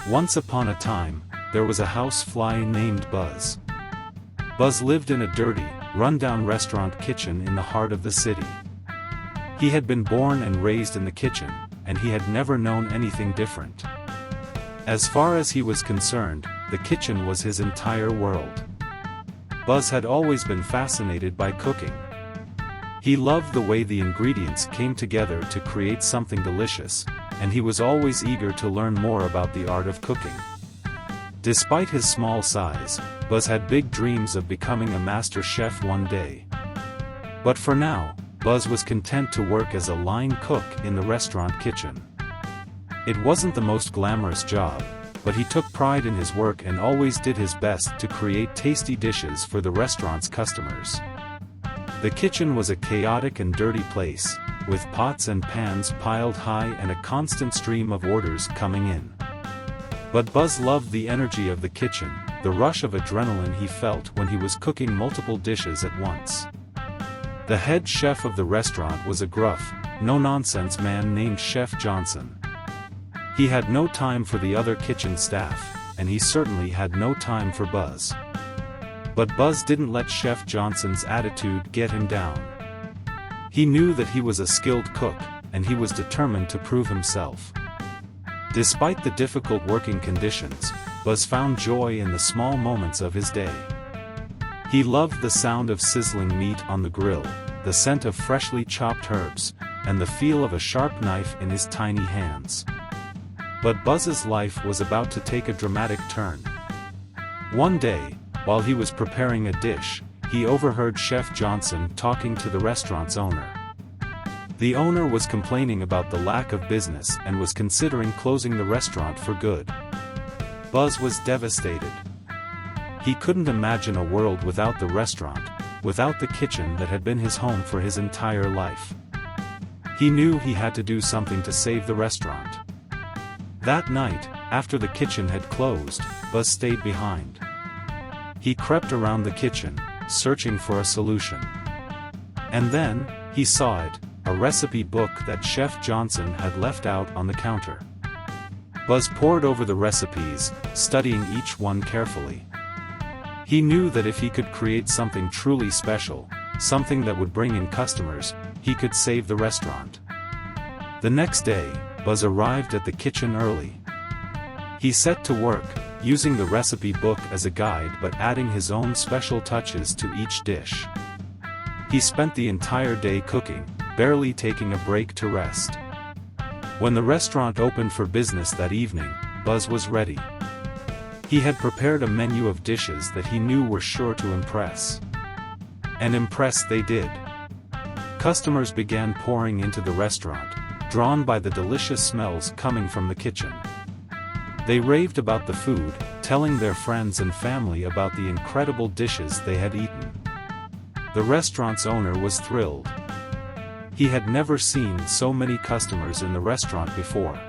Once upon a time, there was a housefly named Buzz. Buzz lived in a dirty, run-down restaurant kitchen in the heart of the city. He had been born and raised in the kitchen, and he had never known anything different. As far as he was concerned, the kitchen was his entire world. Buzz had always been fascinated by cooking. He loved the way the ingredients came together to create something delicious, and he was always eager to learn more about the art of cooking. Despite his small size, Buzz had big dreams of becoming a master chef one day. But for now, Buzz was content to work as a line cook in the restaurant kitchen. It wasn't the most glamorous job, but he took pride in his work and always did his best to create tasty dishes for the restaurant's customers. The kitchen was a chaotic and dirty place, with pots and pans piled high and a constant stream of orders coming in. But Buzz loved the energy of the kitchen, the rush of adrenaline he felt when he was cooking multiple dishes at once. The head chef of the restaurant was a gruff, no-nonsense man named Chef Johnson. He had no time for the other kitchen staff, and he certainly had no time for Buzz. But Buzz didn't let Chef Johnson's attitude get him down. He knew that he was a skilled cook, and he was determined to prove himself. Despite the difficult working conditions, Buzz found joy in the small moments of his day. He loved the sound of sizzling meat on the grill, the scent of freshly chopped herbs, and the feel of a sharp knife in his tiny hands. But Buzz's life was about to take a dramatic turn. One day, while he was preparing a dish, he overheard Chef Johnson talking to the restaurant's owner. The owner was complaining about the lack of business and was considering closing the restaurant for good. Buzz was devastated. He couldn't imagine a world without the restaurant, without the kitchen that had been his home for his entire life. He knew he had to do something to save the restaurant. That night, after the kitchen had closed, Buzz stayed behind. He crept around the kitchen, searching for a solution. And then, he saw it, a recipe book that Chef Johnson had left out on the counter. Buzz pored over the recipes, studying each one carefully. He knew that if he could create something truly special, something that would bring in customers, he could save the restaurant. The next day, Buzz arrived at the kitchen early. He set to work, using the recipe book as a guide but adding his own special touches to each dish. He spent the entire day cooking, barely taking a break to rest. When the restaurant opened for business that evening, Buzz was ready. He had prepared a menu of dishes that he knew were sure to impress. And impress they did. Customers began pouring into the restaurant, drawn by the delicious smells coming from the kitchen. They raved about the food, telling their friends and family about the incredible dishes they had eaten. The restaurant's owner was thrilled. He had never seen so many customers in the restaurant before.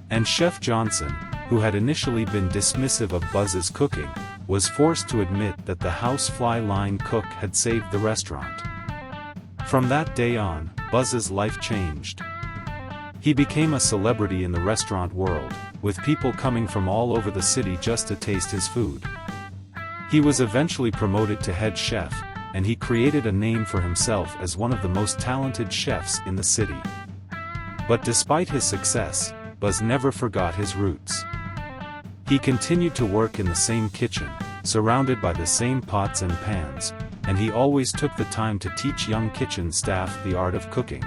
And Chef Johnson, who had initially been dismissive of Buzz's cooking, was forced to admit that the housefly line cook had saved the restaurant. From that day on, Buzz's life changed. He became a celebrity in the restaurant world, with people coming from all over the city just to taste his food. He was eventually promoted to head chef, and he created a name for himself as one of the most talented chefs in the city. But despite his success, Buzz never forgot his roots. He continued to work in the same kitchen, surrounded by the same pots and pans, and he always took the time to teach young kitchen staff the art of cooking.